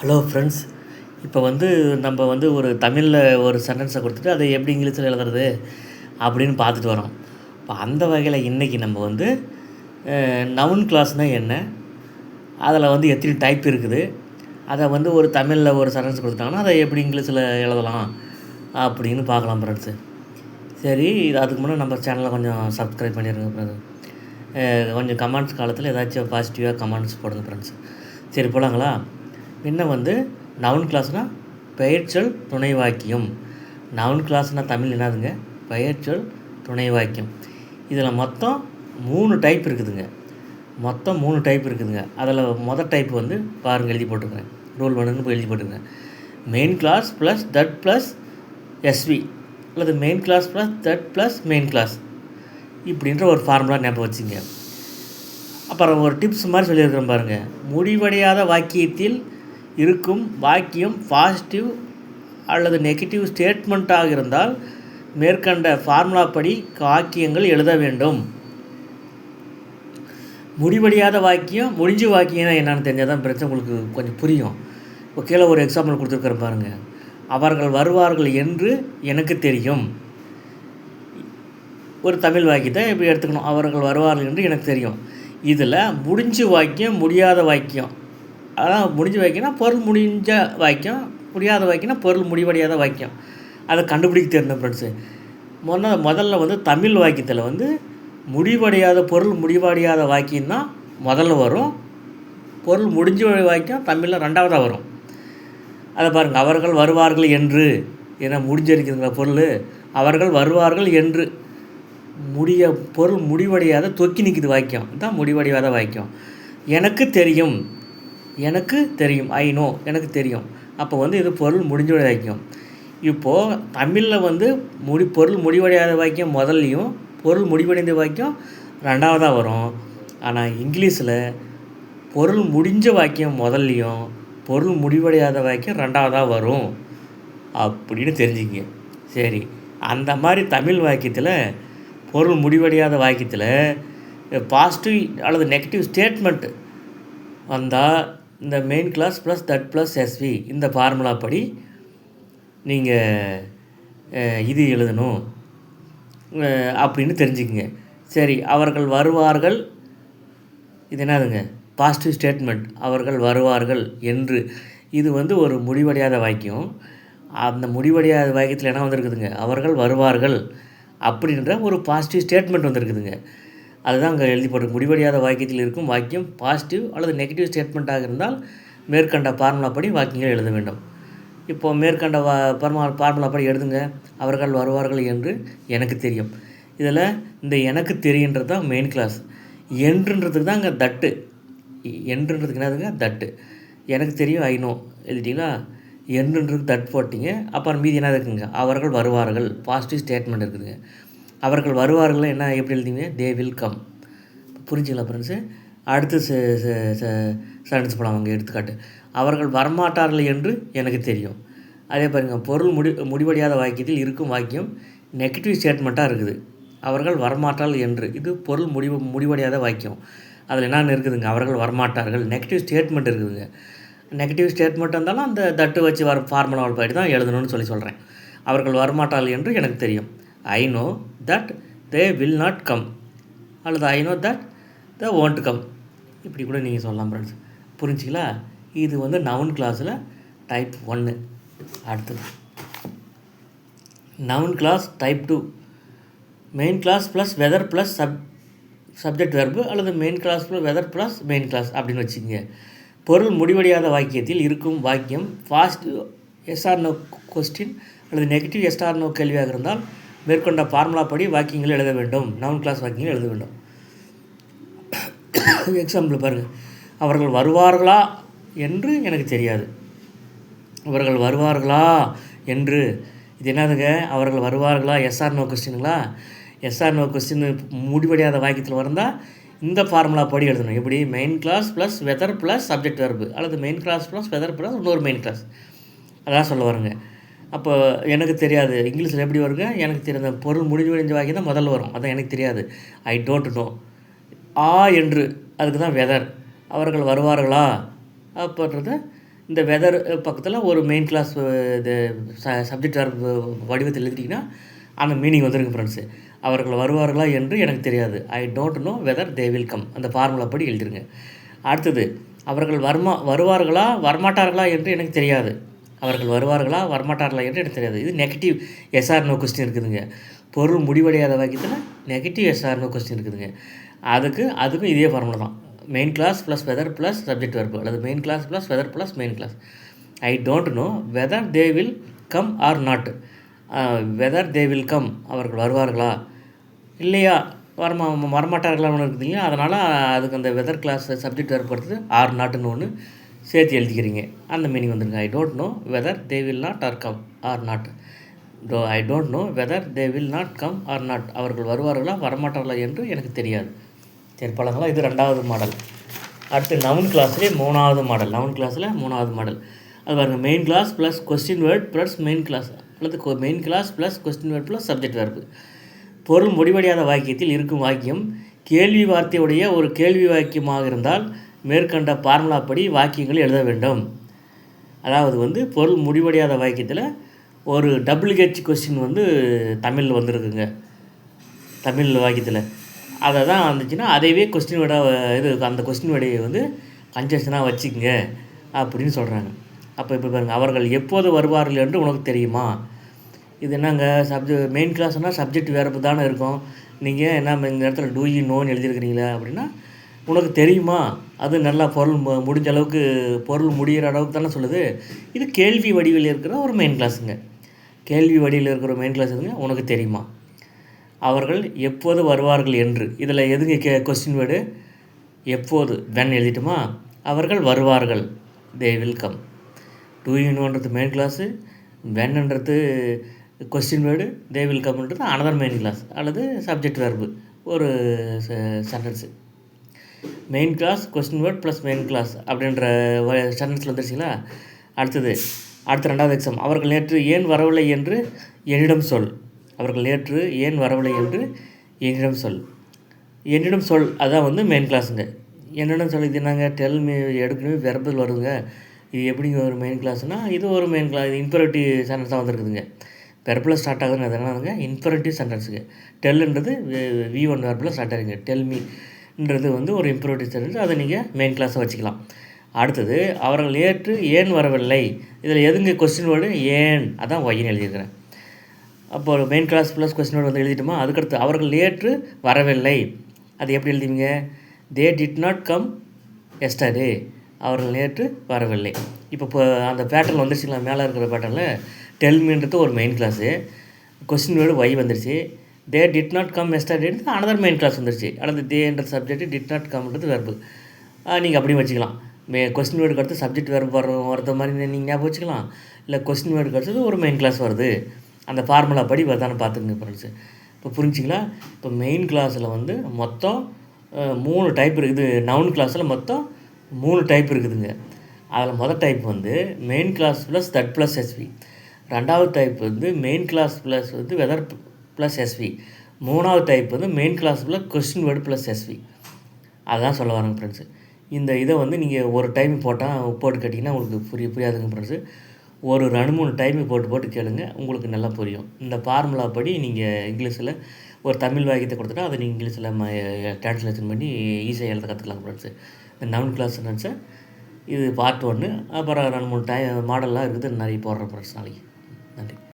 Hello friends. இப்போ நம்ம ஒரு தமிழில் ஒரு சென்டென்ஸை கொடுத்துட்டு அதை எப்படி இங்கிலீஷில் எழுதுறது அப்படின்னு பார்த்துட்டு வரோம். இப்போ அந்த வகையில் இன்றைக்கி நம்ம நவுன் கிளாஸ்னால் என்ன, அதில் எத்தனை டைப் இருக்குது, அதை ஒரு தமிழில் ஒரு சென்டென்ஸ் கொடுத்துட்டாங்கன்னா அதை எப்படி இங்கிலீஷில் எழுதலாம் அப்படின்னு பார்க்கலாம் ஃப்ரெண்ட்ஸு. சரி, அதுக்கு முன்னே நம்ம சேனலை கொஞ்சம் சப்ஸ்கிரைப் பண்ணிடுங்க ஃப்ரெண்ட்ஸ். கொஞ்சம் கமெண்ட்ஸ் காலத்தில் ஏதாச்சும் பாசிட்டிவாக கமெண்ட்ஸ் போடுங்க ஃப்ரெண்ட்ஸ். சரி, போகலாங்களா? இன்னும் நவுன் கிளாஸ்னால் பெயர்ச்சொல் துணை வாக்கியம். நவுன் கிளாஸ்னால் தமிழ் என்னதுங்க? பெயர்ச்சொல் துணை வாக்கியம். இதில் மொத்தம் 3 டைப் இருக்குதுங்க. அதில் மொதல் டைப் பாருங்கள், எழுதி போட்டுருக்கேன். ரூல் 1ன்னு போய் எழுதி போட்டுருக்கேன். Main clause plus that plus S V அல்லது main clause plus that plus main clause இப்படின்ற ஒரு ஃபார்முலா ஞாபகம் வச்சுங்க. அப்புறம் ஒரு டிப்ஸ் மாதிரி சொல்லியிருக்கிறேன் பாருங்கள். முடிவடையாத வாக்கியத்தில் இருக்கும் வாக்கியம் பாசிட்டிவ் அல்லது நெகட்டிவ் ஸ்டேட்மெண்ட்டாக இருந்தால் மேற்கண்ட ஃபார்முலா படி வாக்கியங்கள் எழுத வேண்டும். முடிவடையாத வாக்கியம், முடிஞ்ச வாக்கியம்னா என்னென்னு தெரிஞ்சால் தான் பிரச்சனை உங்களுக்கு கொஞ்சம் புரியும். இப்போ கீழே ஒரு எக்ஸாம்பிள் கொடுத்துருக்குறேன் பாருங்கள். அவர்கள் வருவார்கள் என்று எனக்கு தெரியும். ஒரு தமிழ் வாக்கியத்தை இப்படி எடுத்துக்கணும். அவர்கள் வருவார்கள் என்று எனக்கு தெரியும். இதில் முடிஞ்ச வாக்கியம், முடியாத வாக்கியம். அதான் முடிஞ்ச வாக்கியம்னா பொருள் முடிஞ்ச வாக்கியம், முடியாத வாக்கியம்னா பொருள் முடிவடையாத வாக்கியம். அதை கண்டுபிடிக்க தெரியும் ஃப்ரெண்ட்ஸு. முதல்ல தமிழ் வாக்கியத்தில் முடிவடையாத பொருள் முடிவடையாத வாக்கியம்தான் முதல்ல வரும். பொருள் முடிஞ்ச வாக்கியம் தமிழில் 2வதாக வரும். அதை பாருங்கள். அவர்கள் வருவார்கள் என்று, ஏன்னா முடிஞ்சிருக்குதுங்களா பொருள். அவர்கள் வருவார்கள் என்று பொருள் முடிவடையாத தொக்கி நிற்கிது வாக்கியம் தான் முடிவடையாத வாக்கியம். எனக்கு தெரியும், ஐ நோ, எனக்கு தெரியும். அப்போ இது பொருள் முடிஞ்ச வாக்கியம். இப்போது தமிழில் பொருள் முடிவடையாத வாக்கியம் முதல்லையும் பொருள் முடிவடைந்த வாக்கியம் 2வதாக வரும். ஆனால் இங்கிலீஷில் பொருள் முடிஞ்ச வாக்கியம் முதல்லையும் பொருள் முடிவடையாத வாக்கியம் 2வதாக வரும் அப்படின்னு தெரிஞ்சுக்கிங்க. சரி, அந்த மாதிரி தமிழ் வாக்கியத்தில் பொருள் முடிவடையாத வாக்கியத்தில் பாசிட்டிவ் அல்லது நெகட்டிவ் ஸ்டேட்மெண்ட் வந்தால் இந்த main clause plus that plus SV இந்த ஃபார்முலா படி நீங்கள் இது எழுதணும் அப்படின்னு தெரிஞ்சுக்குங்க. சரி, அவர்கள் வருவார்கள், இது என்னதுங்க? Positive statement. அவர்கள் வருவார்கள் என்று இது ஒரு முடிவடையாத வாக்கியம். அந்த முடிவடையாத வாக்கியத்தில் என்ன வந்திருக்குதுங்க? அவர்கள் வருவார்கள் அப்படின்ற ஒரு பாசிட்டிவ் ஸ்டேட்மெண்ட் வந்திருக்குதுங்க. அதுதான் அங்கே எழுதி போட்டு. முடிவடையாத வாக்கியத்தில் இருக்கும் வாக்கியம் பாசிட்டிவ் அல்லது நெகட்டிவ் ஸ்டேட்மெண்ட்டாக இருந்தால் மேற்கண்ட ஃபார்முலா படி வாக்கியங்கள் எழுத வேண்டும். இப்போது மேற்கண்ட ஃபார்முலா படி எழுதுங்க. அவர்கள் வருவார்கள் என்று எனக்கு தெரியும். இதில் இந்த எனக்கு தெரியுன்றது தான் மெயின் கிளாஸ். என்றுன்றதுக்கு தான் அங்கே தட்டு. என்றுன்றதுக்கு என்னதுங்க? தட்டு. எனக்கு தெரியும், ஐ நோ எழுதிட்டீங்களா? என்றுன்றதுக்கு தட் போட்டிங்க. அப்புறம் மீதி என்ன இருக்குங்க? அவர்கள் வருவார்கள் பாசிட்டிவ் ஸ்டேட்மெண்ட் இருக்குதுங்க. அவர்கள் வருவார்கள் என்ன எப்படி எழுதிங்க? They will come. புரிஞ்சுங்களா ஃப்ரெண்ட்ஸு? அடுத்து சென்டென்ஸ் போகலாம். அவங்க எடுத்துக்காட்டு. அவர்கள் வரமாட்டார்கள் என்று எனக்கு தெரியும். அதே பாருங்கள், பொருள் முடிவடையாத வாக்கியத்தில் இருக்கும் வாக்கியம் நெகட்டிவ் ஸ்டேட்மெண்ட்டாக இருக்குது. அவர்கள் வரமாட்டார்கள் என்று, இது பொருள் முடிவடையாத வாக்கியம். அதில் என்னென்னு இருக்குதுங்க? அவர்கள் வரமாட்டார்கள் நெகட்டிவ் ஸ்டேட்மெண்ட் இருக்குதுங்க. நெகட்டிவ் ஸ்டேட்மெண்ட் இருந்தாலும் அந்த தட்டு வச்சு வர ஃபார்முலாவில் போய்ட்டு தான் எழுதணும்னு சொல்கிறேன். அவர்கள் வரமாட்டார்கள் என்று எனக்கு தெரியும். I know that they will not come அல்லது I know that they want come இப்படி கூட நீங்கள் சொல்லலாம் ஃப்ரெண்ட்ஸ். புரிஞ்சுங்களா? இது நவுன் கிளாஸில் டைப் 1. அடுத்தது noun clause type 2. Main clause plus whether plus subject verb அல்லது main clause plus whether plus main clause அப்படின்னு வச்சுக்கோங்க. பொருள் முடிவடையாத வாக்கியத்தில் இருக்கும் வாக்கியம் positive yes or no question அல்லது நெகட்டிவ் எஸ் ஆர் நோ கேள்வியாக இருந்தால் மேற்கொண்ட ஃபார்முலா படி வாக்கியங்கள் எழுத வேண்டும். நவுன் கிளாஸ் வாக்கியங்கள் எழுத வேண்டும். எக்ஸாம்பிள் பாருங்கள். அவர்கள் வருவார்களா என்று எனக்கு தெரியாது. அவர்கள் வருவார்களா என்று இது என்னதுங்க? அவர்கள் வருவார்களா எஸ்ஆர் நோ கொஸ்டினுங்களா? எஸ்ஆர் நோ கொஸ்டின் முடிவடையாத வாக்கியத்தில் வந்தால் இந்த ஃபார்முலா படி எழுதணும். எப்படி? Main clause plus whether plus subject verb அல்லது main clause plus whether plus இன்னொரு மெயின் கிளாஸ். அதான் சொல்ல வருங்க. அப்போ எனக்கு தெரியாது இங்கிலீஷில் எப்படி வருங்க? எனக்கு தெரியாத பொருள் முடிவடைஞ்ச வாக்கியம் தான் முதல்ல வரும். அதான் எனக்கு தெரியாது, ஐ டோன்ட் நோ. என்று அதுக்கு தான் வெதர். அவர்கள் வருவார்களா அப்படின்றத இந்த வெதர் பக்கத்தில் ஒரு மெயின் கிளாஸ் இது சப்ஜெக்ட் வடிவத்தில் எழுதிட்டிங்கன்னா அந்த மீனிங் வந்துருங்க ஃப்ரெண்ட்ஸு. அவர்கள் வருவார்களா என்று எனக்கு தெரியாது. ஐ don't know whether they will come. அந்த ஃபார்முலா படி எழுதிருங்க. அடுத்தது, அவர்கள் வருவார்களா வரமாட்டார்களா என்று எனக்கு தெரியாது. அவர்கள் வருவார்களா வரமாட்டார்களா என்று எனக்கு தெரியாது. இது நெகட்டிவ் எஸ்ஆர் நோ கொஸ்டின் இருக்குதுங்க. பொருள் முடிவடையாத வாக்கியத்தில் நெகட்டிவ் எஸ்ஆர் நோ கொஸ்டின் இருக்குதுங்க. அதுக்கும் இதே ஃபார்முலா தான். Main clause plus whether plus subject verb, அல்லது main clause plus whether plus main clause. I don't know whether they will come or not. Whether they will come, அவர்கள் வருவார்களா இல்லையா வரமாட்டார்களான்னு இருக்குது இல்லையா. அதனால் அதுக்கு அந்த வெதர் கிளாஸ் சப்ஜெக்ட் ஏற்படுத்துது ஆர் நாட்டுன்னு ஒன்று சேர்த்து எழுதிக்கிறீங்க. அந்த மீனிங் வந்துருங்க. I don't know whether they will not or come or not. I don't know whether they will not come or not. அவர்கள் வருவார்களா வரமாட்டார்களா என்று எனக்கு தெரியாது. சரி, பழங்களா. இது 2வது மாடல். அடுத்து நவுன் கிளாஸ்லேயே 3வது மாடல். நவுன் கிளாஸில் 3வது மாடல். அது பாருங்கள், main clause plus question word plus main clause, அல்லது main clause plus question word plus subject verb. பொருள் முடிவடையாத வாக்கியத்தில் இருக்கும் வாக்கியம் கேள்வி வார்த்தையுடைய ஒரு கேள்வி வாக்கியமாக இருந்தால் மேற்கண்ட ஃபார்முலா படி வாக்கியங்கள் எழுத வேண்டும். அதாவது பொருள் முடிவடையாத வாக்கியத்தில் ஒரு WH கொஸ்டின் தமிழில் வந்துருக்குங்க. தமிழ் வாக்கியத்தில் அதை தான் வந்துச்சுன்னா அதைவே கொஸ்டின் விட அந்த கொஸ்டின் விடையை கன்ஜெஷனாக வச்சுக்கோங்க அப்படின்னு சொல்கிறாங்க. அப்போ இப்போ பாருங்கள், அவர்கள் எப்போது வருவார்கள் என்று உனக்கு தெரியுமா. இது என்னங்க மெயின் கிளாஸ்னால் சப்ஜெக்ட் வேறு தானே இருக்கும். நீங்கள் என்ன இந்த இடத்துல டூ யூ நோன்னு எழுதியிருக்கிறீங்களா அப்படின்னா உனக்கு தெரியுமா. அது நல்லா பொருள் முடிஞ்ச அளவுக்கு பொருள் முடிகிற அளவுக்கு தானே சொல்லுது. இது கேள்வி வடிவில் இருக்கிற ஒரு மெயின் கிளாஸுங்க. கேள்வி வடிவில் இருக்கிற மெயின் கிளாஸ் எதுங்க, உனக்கு தெரியுமா. அவர்கள் எப்போது வருவார்கள் என்று, இதில் எதுங்க கொஸ்டின் வேர்டு, எப்போது வென் எழுதிட்டுமா. அவர்கள் வருவார்கள், they will come. Do you நோன்றது மெயின் கிளாஸு, வென்ன்றது கொஸ்டின் வேர்டு, தே வில் கம்ன்றது அனதர் மெயின் கிளாஸ் அல்லது சப்ஜெக்ட் வெர்பு ஒரு sentence. Main clause question word plus main clause அப்படின்ற சென்டென்ஸில் வந்துருச்சுங்களா. அடுத்த 2வது எக்ஸாம். அவர்கள் நேற்று ஏன் வரவில்லை என்று என்னிடம் சொல். அவர்கள் நேற்று ஏன் வரவில்லை என்று என்னிடம் சொல். என்னிடம் சொல் அதான் மெயின் கிளாஸுங்க. என்னிடம் சொல் இது என்னங்க, டெல் மீ எடுக்கணுமே வெர்பல் வருதுங்க. இது எப்படிங்க ஒரு மெயின் கிளாஸ்னால், இது ஒரு மெயின் கிளாஸ். இது இம்பரேட்டிவ் சென்டென்ஸ் தான் வந்துருக்குதுங்க. வெர்பில் ஸ்டார்ட் ஆகுதுன்னு அது என்னதுங்க, இம்பரேட்டிவ் சென்டென்ஸுங்க. டெல்லுன்றது V1 வெர்பில் ஸ்டார்ட் ஆகுதுங்க. டெல் மீன்றது ஒரு இம்பரேட்டிவ் சென்டென்ஸ். அதை நீங்கள் மெயின் கிளாஸை வச்சுக்கலாம். அடுத்தது, அவர்கள் நேற்று ஏன் வரவில்லை. இதில் எதுங்க கொஸ்டின் வேர்டு, ஏன், அதான் ஒய்ன்னு எழுதியிருக்கிறேன். அப்போது main clause plus question word எழுதிட்டோமா. அதுக்கடுத்து அவர்கள் நேற்று வரவில்லை, அது எப்படி எழுதிவிங்க, they did not come yesterday. அவர்கள் நேற்று வரவில்லை. இப்போ அந்த பேட்டர்னில் வந்துருச்சுங்களா. மேலே இருக்கிற பேட்டர்னில் டெல்மின்றது ஒரு main clause, question word why வந்துருச்சு. தே டிட் நாட் கம் எஸ்டர்டேன்றது அனதர் மெயின் கிளாஸ் வந்துருச்சு. அல்லது தேன்ற சப்ஜெக்ட், டிட் நாட் கம்ன்றது வெர்பு. நீங்கள் அப்படியும் வச்சுக்கலாம். கொஸ்டின் வேர்டுக்கு அடுத்து சப்ஜெக்ட் வெர்பு வரது மாதிரி நீங்கள் ஞாபகம் வச்சுக்கலாம். இல்லை கொஸ்டின் வேர்டுக்கு அடுத்தது ஒரு மெயின் கிளாஸ் வருது. அந்த ஃபார்முலா படி தானே பார்த்துக்குங்க ஃப்ரெண்ட்ஸு. இப்போ புரிஞ்சிங்களா. இப்போ மெயின் கிளாஸில் மொத்தம் 3 டைப் இருக்குது. நவுன் கிளாஸில் மொத்தம் 3 டைப் இருக்குதுங்க. அதில் மொதல் type main clause plus that plus S V. 2வது type main clause plus whether plus S V. 3வது type main clause plus question word plus S V. அதுதான் சொல்ல வரேங்க ஃப்ரெண்ட்ஸு. இந்த இதை நீங்கள் ஒரு டைம் போட்டு கேட்டிங்கன்னா உங்களுக்கு புரியாதுங்க ஃப்ரெண்ட்ஸு. ஒரு 2-3 டைம் போட்டு கேளுங்க, உங்களுக்கு நல்லா புரியும். இந்த ஃபார்முலா படி நீங்கள் இங்கிலீஷில் ஒரு தமிழ் வாக்கியத்தை கொடுத்துட்டா அதை நீங்கள் இங்கிலீஷில் ட்ரான்ஸ்லேஷன் பண்ணி ஈஸியாக எழுத கற்றுக்கலாம் ஃப்ரெண்ட்ஸு. இந்த நவுன் கிளாஸ் சென்டென்ஸை இது பார்ட் 1. அப்புறம் 2-3 மாடல்லாம் இருக்குது, நிறைய போடுறேன் ஃப்ரெண்ட்ஸ் நாளைக்கு. நன்றி.